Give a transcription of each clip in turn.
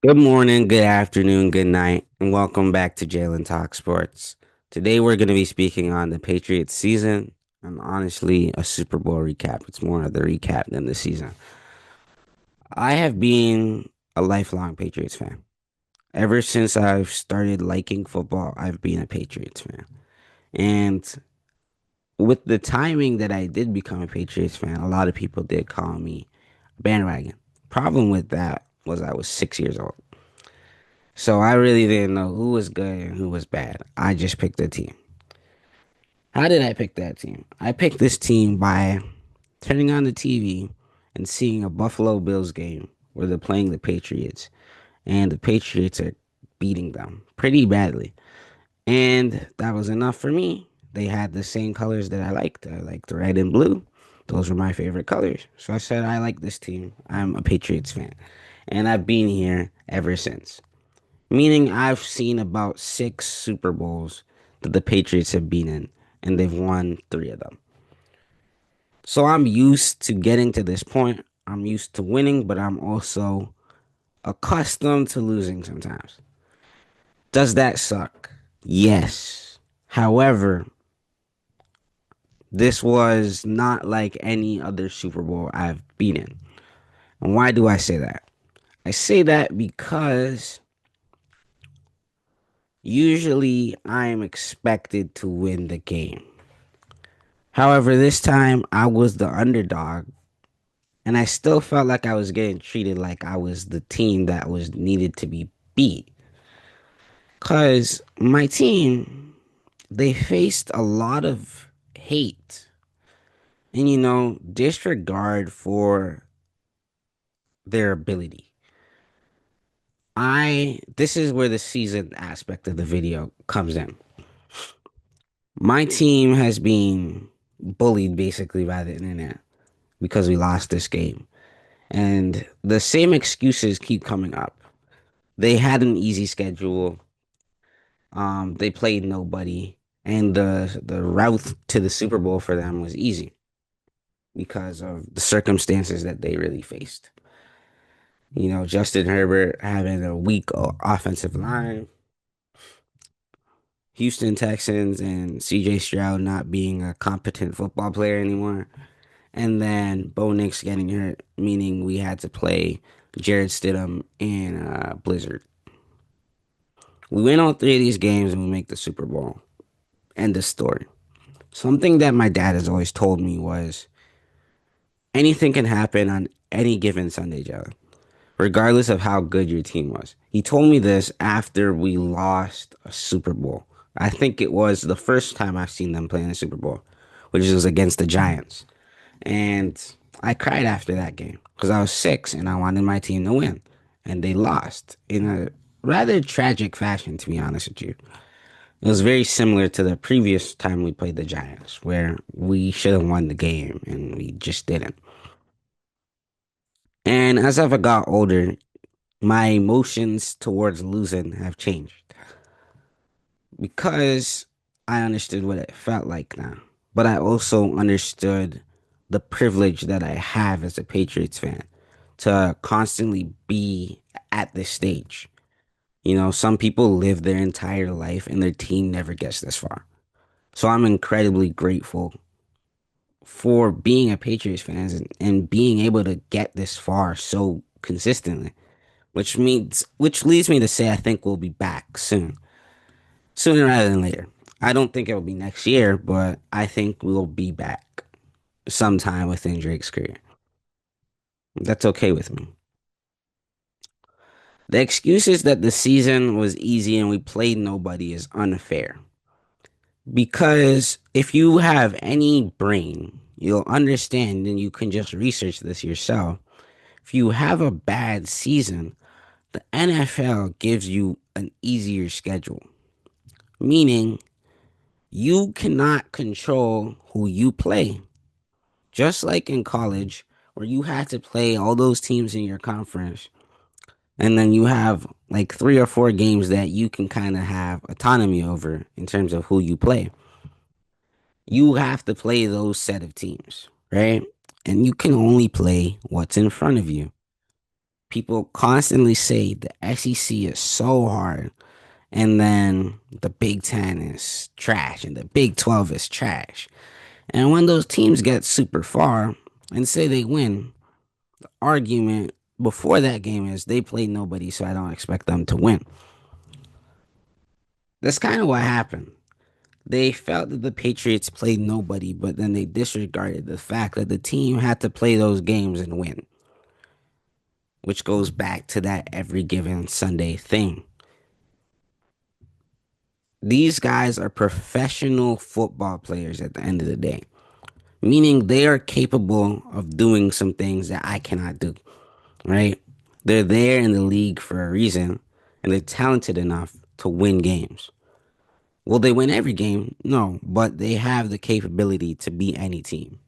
Good morning, good afternoon, good night, and welcome back to Jalen Talk Sports. Today we're going to be speaking on the Patriots season and honestly a Super Bowl recap. It's more of the recap than the season. I have been a lifelong Patriots fan. Ever since I've started liking football, I've been a Patriots fan. And with the timing that I did become a Patriots fan, a lot of people did call me a bandwagon. Problem with that was I was 6 years old. So I really didn't know who was good and who was bad. I just picked a team. How did I pick that team? I picked this team by turning on the TV and seeing a Buffalo Bills game where they're playing the Patriots, and the Patriots are beating them pretty badly. And that was enough for me. They had the same colors that I liked. I liked red and blue. Those were my favorite colors. So I said, I like this team. I'm a Patriots fan. And I've been here ever since. Meaning I've seen about six Super Bowls that the Patriots have been in, and they've won three of them. So I'm used to getting to this point. I'm used to winning, but I'm also accustomed to losing sometimes. Does that suck? Yes. However, this was not like any other Super Bowl I've been in. And why do I say that? I say that because usually I'm expected to win the game. However, this time I was the underdog, and I still felt like I was getting treated like I was the team that was needed to be beat. Cause my team, they faced a lot of hate and disregard for their ability. This is where the season aspect of the video comes in. My team has been bullied basically by the internet because we lost this game. And the same excuses keep coming up. They had an easy schedule. They played nobody, and the route to the Super Bowl for them was easy because of the circumstances that they really faced. Justin Herbert having a weak offensive line, Houston Texans and CJ Stroud not being a competent football player anymore, and then Bo Nix getting hurt, meaning we had to play Jared Stidham in Blizzard. We win all three of these games and we make the Super Bowl. End of story. Something that my dad has always told me was anything can happen on any given Sunday, Joe, regardless of how good your team was. He told me this after we lost a Super Bowl. I think it was the first time I've seen them play in a Super Bowl, which was against the Giants. And I cried after that game because I was 6 and I wanted my team to win. And they lost in a rather tragic fashion, to be honest with you. It was very similar to the previous time we played the Giants, where we should have won the game and we just didn't. And as I've got older, my emotions towards losing have changed because I understood what it felt like now. But I also understood the privilege that I have as a Patriots fan to constantly be at this stage. Some people live their entire life and their team never gets this far. So I'm incredibly grateful for being a Patriots fan and being able to get this far so consistently, which leads me to say I think we'll be back soon, sooner rather than later. I don't think it'll be next year, but I think we'll be back sometime within Drake's career. That's okay with me. The excuse is that the season was easy and we played nobody is unfair. Because if you have any brain, you'll understand and you can just research this yourself. If you have a bad season, the NFL gives you an easier schedule, meaning you cannot control who you play. Just like in college, where you had to play all those teams in your conference, and then you have like 3 or 4 games that you can kind of have autonomy over in terms of who you play. You have to play those set of teams, right? And you can only play what's in front of you. People constantly say the SEC is so hard, and then the Big Ten is trash, and the Big 12 is trash. And when those teams get super far and say they win, argument before that game is they played nobody, so I don't expect them to win. That's kind of what happened. They felt that the Patriots played nobody, but then they disregarded the fact that the team had to play those games and win, which goes back to that every given Sunday thing. These guys are professional football players at the end of the day, meaning they are capable of doing some things that I cannot do, right? They're there in the league for a reason, and they're talented enough to win games. Will they win every game? No, but they have the capability to beat any team.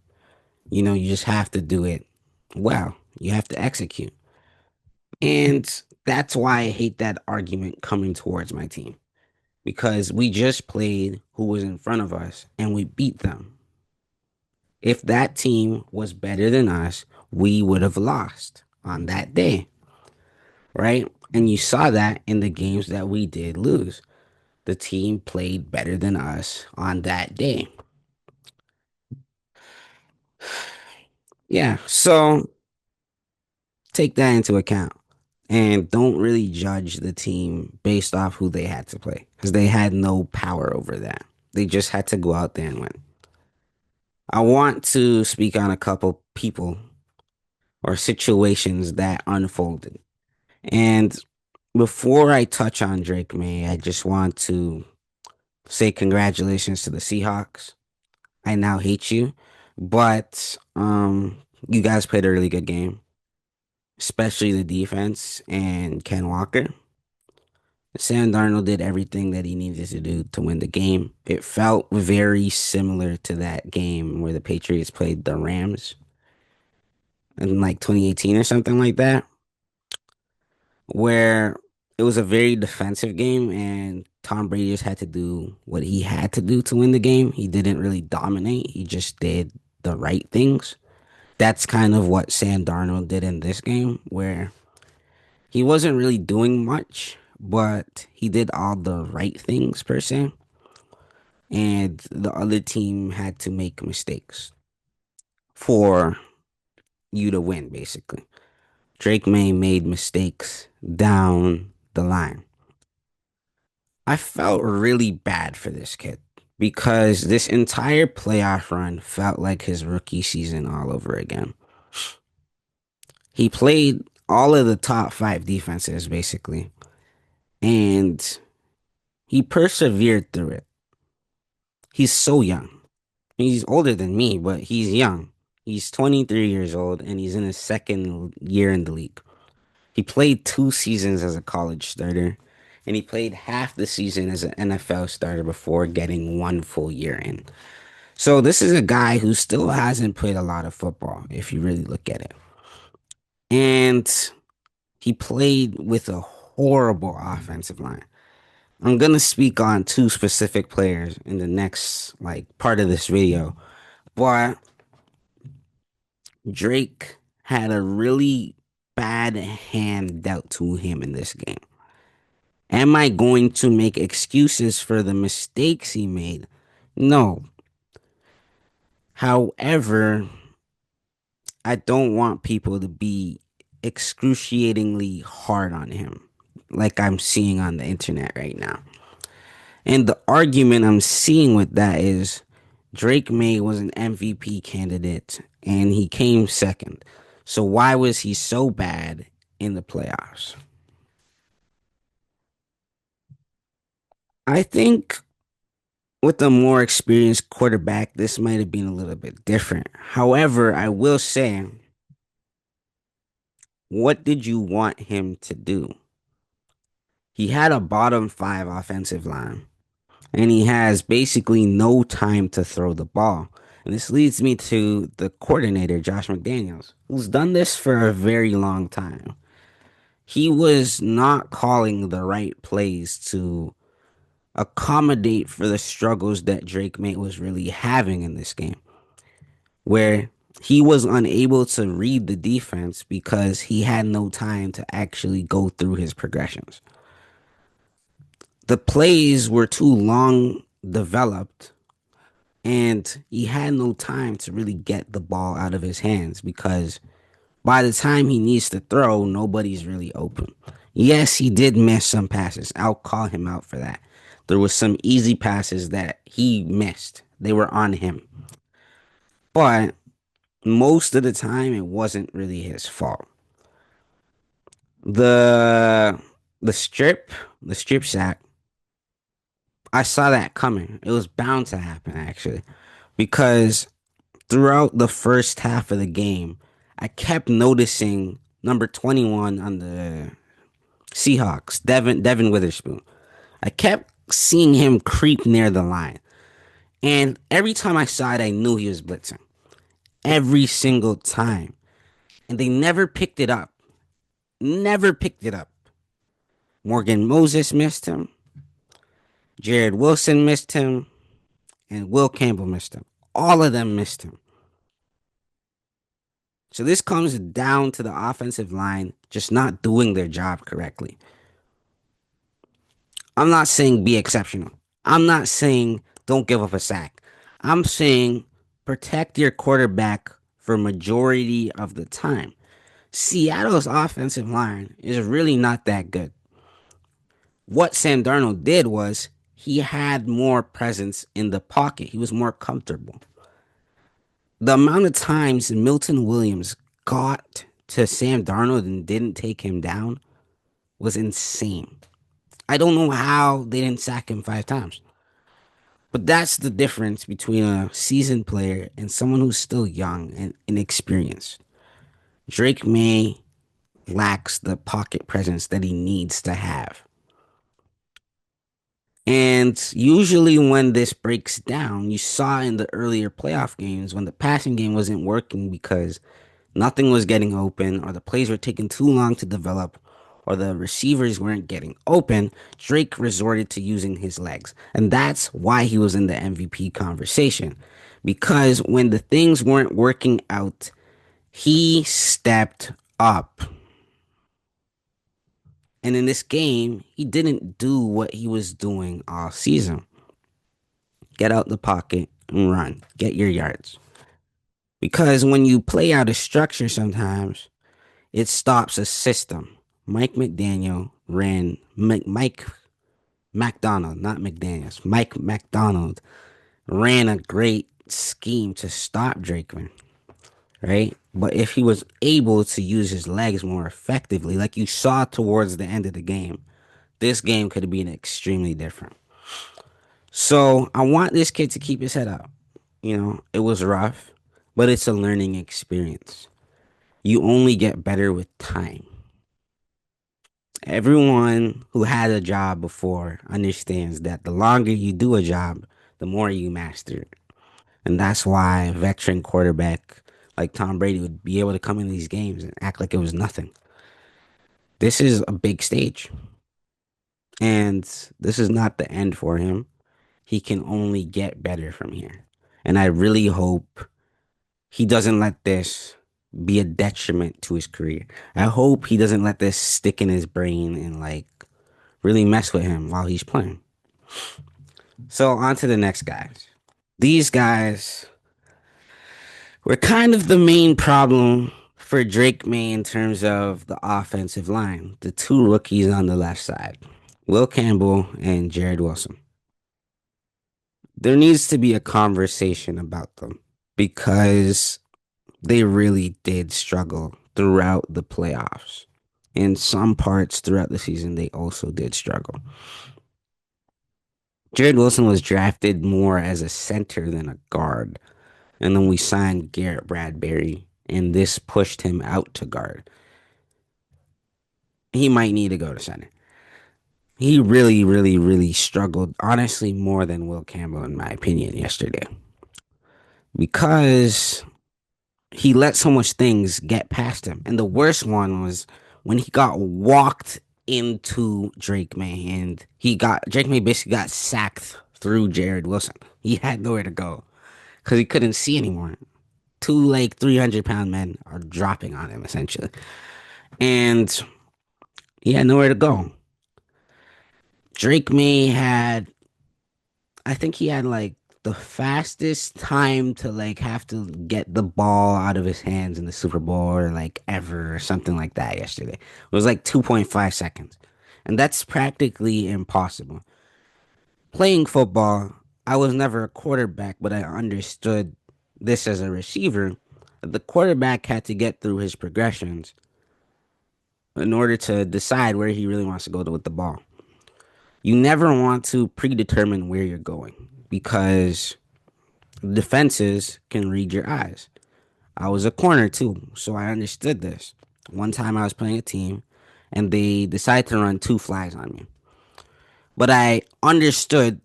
You just have to do it well. You have to execute. And that's why I hate that argument coming towards my team because we just played who was in front of us and we beat them. If that team was better than us, we would have lost on that day, right? And you saw that in the games that we did lose. The team played better than us on that day. Yeah, so take that into account and don't really judge the team based off who they had to play because they had no power over that. They just had to go out there and win. I want to speak on a couple people or situations that unfolded. And before I touch on Drake May, I just want to say congratulations to the Seahawks. I now hate you, but you guys played a really good game, especially the defense and Ken Walker. Sam Darnold did everything that he needed to do to win the game. It felt very similar to that game where the Patriots played the Rams in like 2018 or something like that, where it was a very defensive game and Tom Brady just had to do what he had to do to win the game. He didn't really dominate, he just did the right things. That's kind of what Sam Darnold did in this game, where he wasn't really doing much, but he did all the right things per se. And the other team had to make mistakes for you to win, basically. Drake May made mistakes down the line. I felt really bad for this kid because this entire playoff run felt like his rookie season all over again. He played all of the top five defenses, basically, and he persevered through it. He's so young. He's older than me, but he's young. He's 23 years old and he's in his second year in the league. He played 2 seasons as a college starter and he played half the season as an NFL starter before getting 1 full year in. So this is a guy who still hasn't played a lot of football if you really look at it. And he played with a horrible offensive line. I'm going to speak on two specific players in the next like part of this video, but Drake had a really bad hand dealt to him in this game. Am I going to make excuses for the mistakes he made? No. However, I don't want people to be excruciatingly hard on him like I'm seeing on the internet right now. And the argument I'm seeing with that is Drake May was an MVP candidate and he came second. So why was he so bad in the playoffs? I think with a more experienced quarterback, this might have been a little bit different. However, I will say, what did you want him to do? He had a bottom five offensive line, and he has basically no time to throw the ball. And this leads me to the coordinator, Josh McDaniels, who's done this for a very long time. He was not calling the right plays to accommodate for the struggles that Drake May was really having in this game, where He was unable to read the defense because he had no time to actually go through his progressions. The plays were too long developed, and he had no time to really get the ball out of his hands because by the time he needs to throw, nobody's really open. Yes, he did miss some passes. I'll call him out for that. There was some easy passes that he missed. They were on him. But most of the time it wasn't really his fault. The the strip, the strip sack, I saw that coming. It was bound to happen actually. Because throughout the first half of the game, I kept noticing number 21 on the Seahawks, Devin Witherspoon. I kept seeing him creep near the line. And every time I saw it, I knew he was blitzing. Every single time. And they never picked it up. Never picked it up. Morgan Moses missed him. Jared Wilson missed him. And Will Campbell missed him. All of them missed him. So this comes down to the offensive line just not doing their job correctly. I'm not saying be exceptional. I'm not saying don't give up a sack. I'm saying protect your quarterback for majority of the time. Seattle's offensive line is really not that good. What Sam Darnold did was he had more presence in the pocket. He was more comfortable. The amount of times Milton Williams got to Sam Darnold and didn't take him down was insane. I don't know how they didn't sack him 5 times. But that's the difference between a seasoned player and someone who's still young and inexperienced. Drake Maye lacks the pocket presence that he needs to have. And usually, when this breaks down, you saw in the earlier playoff games when the passing game wasn't working because nothing was getting open, or the plays were taking too long to develop, or the receivers weren't getting open, Drake resorted to using his legs. And that's why he was in the MVP conversation. Because when the things weren't working out, he stepped up. And in this game, he didn't do what he was doing all season. Get out the pocket and run. Get your yards. Because when you play out of structure sometimes, it stops a system. Mike McDaniel ran Mike McDonald, not McDaniels. Mike McDonald ran a great scheme to stop Drakeman, right? But if he was able to use his legs more effectively, like you saw towards the end of the game, this game could have been extremely different. So I want this kid to keep his head up. It was rough, but it's a learning experience. You only get better with time. Everyone who had a job before understands that the longer you do a job, the more you master it. And that's why a veteran quarterback like Tom Brady would be able to come in these games and act like it was nothing. This is a big stage. And this is not the end for him. He can only get better from here. And I really hope he doesn't let this be a detriment to his career. I hope he doesn't let this stick in his brain and really mess with him while he's playing. So on to the next guys. These guys were kind of the main problem for Drake May in terms of the offensive line. The two rookies on the left side, Will Campbell and Jared Wilson. There needs to be a conversation about them because they really did struggle throughout the playoffs. In some parts throughout the season, they also did struggle. Jared Wilson was drafted more as a center than a guard. And then we signed Garrett Bradbury, and this pushed him out to guard. He might need to go to center. He really, really, really struggled, honestly, more than Will Campbell, in my opinion, yesterday. Because he let so much things get past him. And the worst one was when he got walked into Drake May, and Drake May basically got sacked through Jared Wilson. He had nowhere to go because he couldn't see anymore. two like 300-pound men are dropping on him essentially, and he had nowhere to go. Drake May had, I think he had like the fastest time to like have to get the ball out of his hands in the Super Bowl or like ever or something like that yesterday. It was like 2.5 seconds. And that's practically impossible. Playing football, I was never a quarterback, but I understood this as a receiver. The quarterback had to get through his progressions in order to decide where he really wants to go with the ball. You never want to predetermine where you're going because defenses can read your eyes. I was a corner too, so I understood this. One time I was playing a team and they decided to run two flags on me. But I understood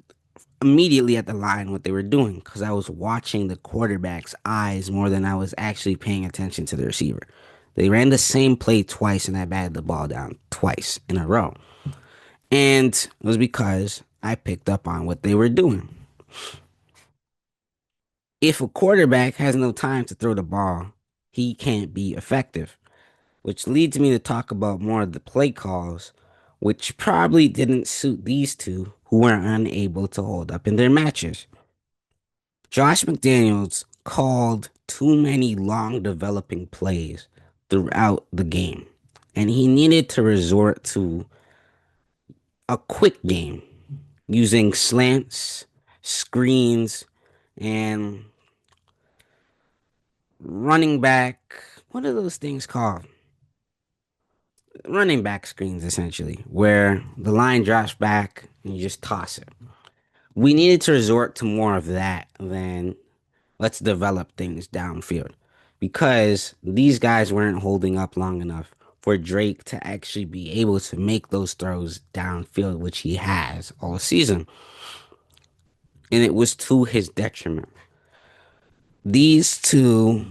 immediately at the line what they were doing because I was watching the quarterback's eyes more than I was actually paying attention to the receiver. They ran the same play twice and I batted the ball down twice in a row. And it was because I picked up on what they were doing. If a quarterback has no time to throw the ball, he can't be effective, which leads me to talk about more of the play calls, which probably didn't suit these two who were unable to hold up in their matches. Josh McDaniels called too many long developing plays throughout the game, and he needed to resort to a quick game using slants, screens, and running back. What are those things called? Running back screens, essentially, where the line drops back and you just toss it. We needed to resort to more of that than let's develop things downfield because these guys weren't holding up long enough for Drake to actually be able to make those throws downfield, which he has all season. And it was to his detriment. These two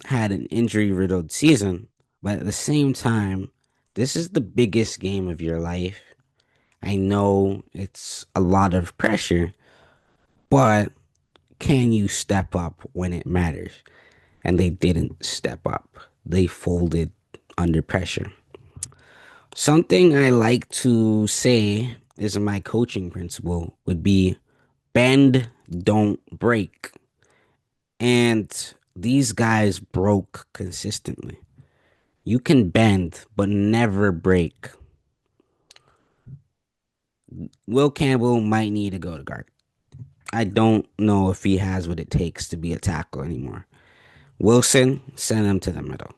had an injury riddled season, but at the same time, this is the biggest game of your life. I know it's a lot of pressure, but can you step up when it matters? And they didn't step up. They folded under pressure. Something I like to say is my coaching principle would be bend, don't break. And these guys broke consistently. You can bend, but never break. Will Campbell might need to go to guard. I don't know if he has what it takes to be a tackle anymore. Wilson, send him to the middle.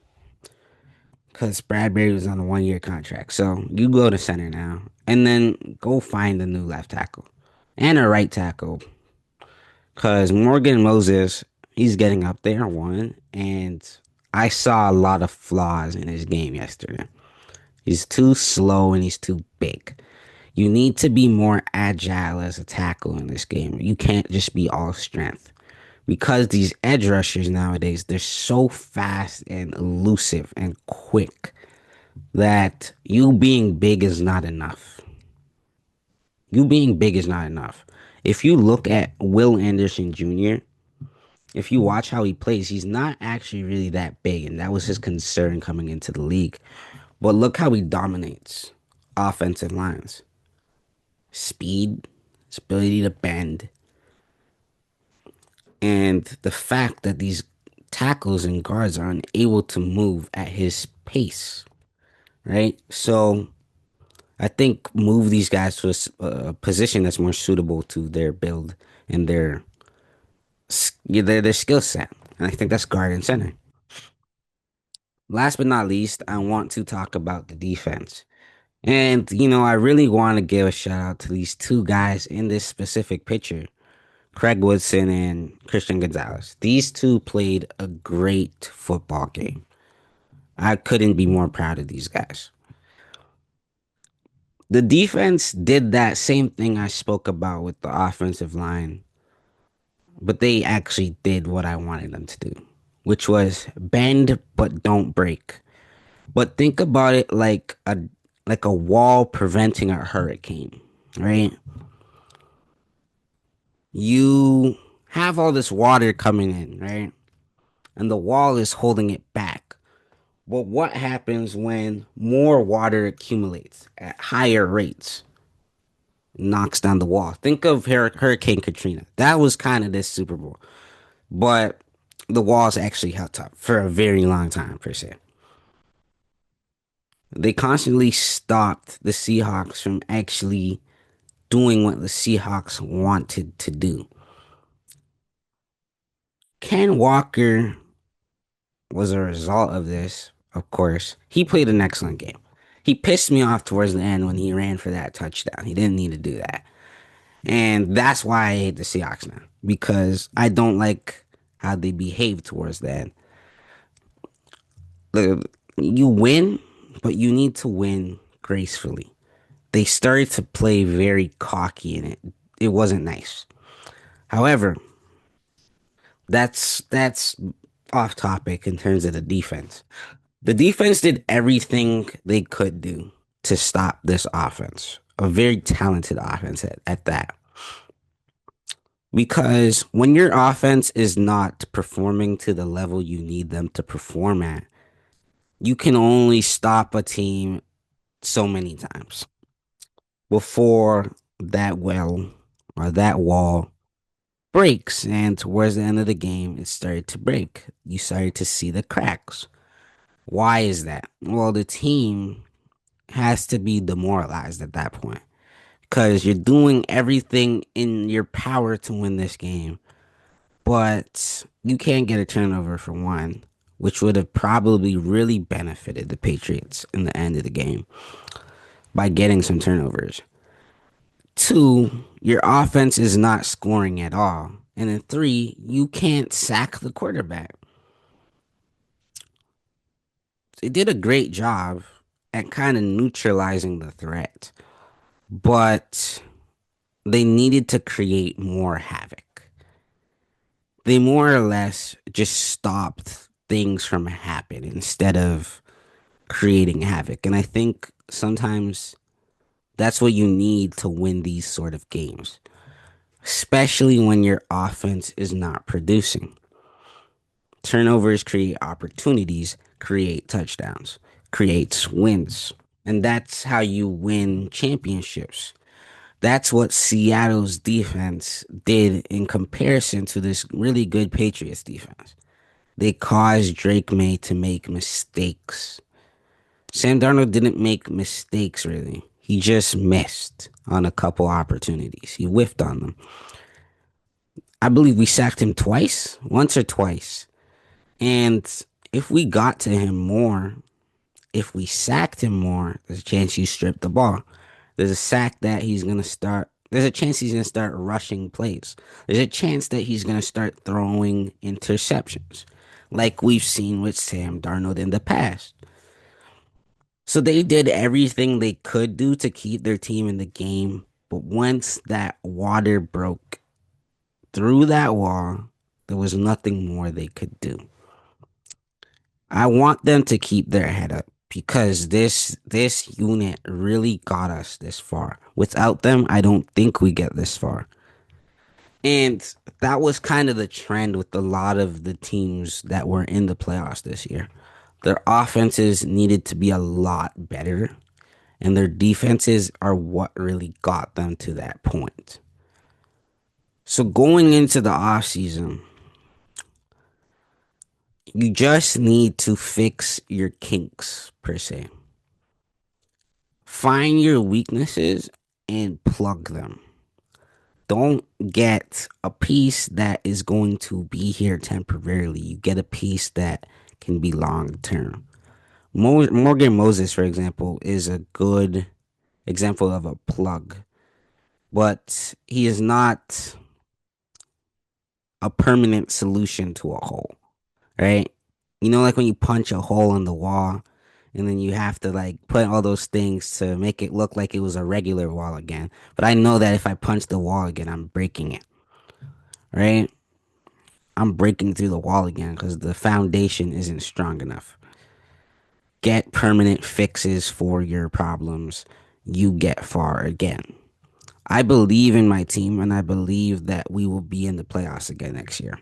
Because Bradbury was on a 1 year contract. So you go to center now. And then go find a new left tackle. And a right tackle. Because Morgan Moses, he's getting up there, one. And I saw a lot of flaws in his game yesterday. He's too slow and he's too big. You need to be more agile as a tackle in this game. You can't just be all strength. Because these edge rushers nowadays, they're so fast and elusive and quick that you being big is not enough. You being big is not enough. If you look at Will Anderson Jr., if you watch how he plays, he's not actually really that big, and that was his concern coming into the league. But look how he dominates offensive lines. Speed, his ability to bend, and the fact that these tackles and guards are unable to move at his pace, right? So I think move these guys to a position that's more suitable to their build and their skill set. And I think that's guard and center. Last but not least, I want to talk about the defense. And, I really want to give a shout out to these two guys in this specific picture, Craig Woodson and Christian Gonzalez. These two played a great football game. I couldn't be more proud of these guys. The defense did that same thing I spoke about with the offensive line, but they actually did what I wanted them to do, which was bend but don't break. But think about it like a wall preventing a hurricane, right? You have all this water coming in, right? and the wall is holding it back. But what happens when more water accumulates at higher rates? Knocks down the wall. Think of Hurricane Katrina. That was kind of this Super Bowl. But the walls actually held up for a very long time, per se. They constantly stopped the Seahawks from actually doing what the Seahawks wanted to do. Ken Walker was a result of this, of course. He played an excellent game. He pissed me off towards the end when he ran for that touchdown. He didn't need to do that. And that's why I hate the Seahawks now, because I don't like how they behave towards that. You win, but you need to win gracefully. They started to play very cocky in it. It wasn't nice. However, that's off topic in terms of the defense. The defense did everything they could do to stop this offense. A very talented offense at that. Because when your offense is not performing to the level you need them to perform at, you can only stop a team so many times before that well or that wall breaks. And towards the end of the game, it started to break. You started to see the cracks. Why is that? Well, the team has to be demoralized at that point because you're doing everything in your power to win this game, but you can't get a turnover for one, which would have probably really benefited the Patriots in the end of the game by getting some turnovers. Two, your offense is not scoring at all. And then three, you can't sack the quarterback. They did a great job at kind of neutralizing the threat, but they needed to create more havoc. They more or less just stopped things from happening instead of creating havoc. And I think sometimes that's what you need to win these sort of games, especially when your offense is not producing. Turnovers create opportunities, create touchdowns, creates wins. And that's how you win championships. That's what Seattle's defense did in comparison to this really good Patriots defense. They caused Drake Maye to make mistakes. Sam Darnold didn't make mistakes really. He just missed on a couple opportunities. He whiffed on them. I believe we sacked him twice, once or twice. And if we got to him more, if we sacked him more, there's a chance you strip the ball. There's a sack that he's gonna start. There's a chance he's gonna start rushing plays. There's a chance that he's gonna start throwing interceptions, like we've seen with Sam Darnold in the past. So they did everything they could do to keep their team in the game, but once that water broke through that wall, there was nothing more they could do. I want them to keep their head up because this unit really got us this far. Without them, I don't think we get this far. And that was kind of the trend with a lot of the teams that were in the playoffs this year. Their offenses needed to be a lot better, and their defenses are what really got them to that point. So going into the offseason, you just need to fix your kinks, per se. Find your weaknesses and plug them. Don't get a piece that is going to be here temporarily. You get a piece that can be long term. Morgan Moses, for example, is a good example of a plug, but he is not a permanent solution to a hole, right? You know, like when you punch a hole in the wall and then you have to like put all those things to make it look like it was a regular wall again. But I know that if I punch the wall again, I'm breaking it, right? I'm breaking through the wall again because the foundation isn't strong enough. Get permanent fixes for your problems. You get far again. I believe in my team and I believe that we will be in the playoffs again next year.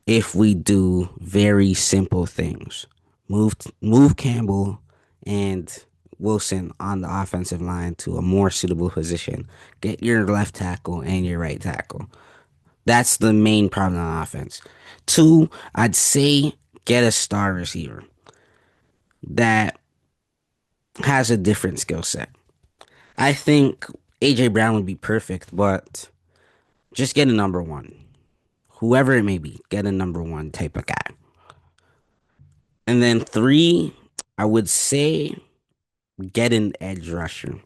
if we do very simple things. Move Campbell and Wilson on the offensive line to a more suitable position. Get your left tackle and your right tackle. That's the main problem on offense. Two, I'd say get a star receiver that has a different skill set. I think AJ Brown would be perfect, but just get a number one. Whoever it may be, get a number one type of guy. And then three, I would say get an edge rusher.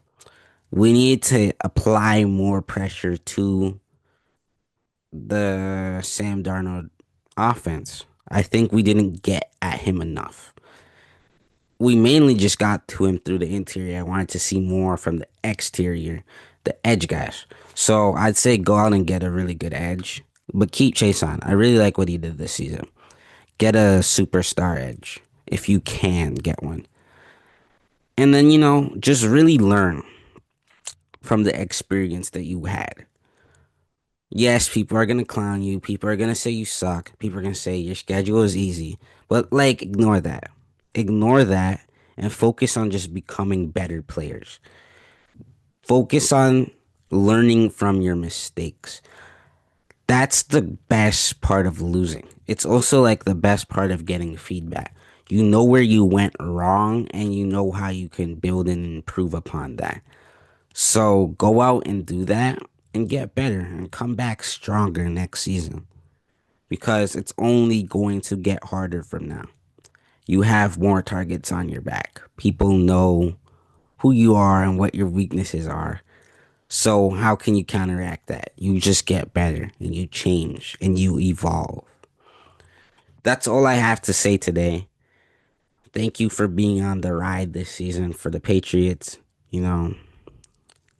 We need to apply more pressure to the Sam Darnold offense. I think we didn't get at him enough. We mainly just got to him through the interior. I wanted to see more from the exterior, the edge guys. So I'd say go out and get a really good edge, but keep Chase on. I really like what he did this season. Get a superstar edge if you can get one. And then, just really learn from the experience that you had. Yes, people are going to clown you. People are going to say you suck. People are going to say your schedule is easy. But, like, ignore that. Ignore that and focus on just becoming better players. Focus on learning from your mistakes. That's the best part of losing. It's also like the best part of getting feedback. You know where you went wrong and you know how you can build and improve upon that. So go out and do that and get better and come back stronger next season because it's only going to get harder from now. You have more targets on your back. People know who you are and what your weaknesses are. So how can you counteract that? You just get better and you change and you evolve. That's all I have to say today. Thank you for being on the ride this season for the Patriots. You know,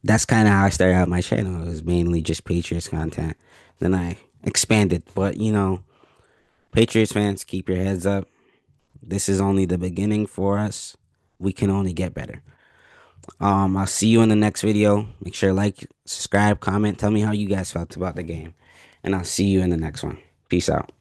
that's kind of how I started out my channel. It was mainly just Patriots content. Then I expanded. But, Patriots fans, keep your heads up. This is only the beginning for us. We can only get better. I'll see you in the next video. Make sure to like, subscribe, comment, tell me how you guys felt about the game. And I'll see you in the next one. Peace out.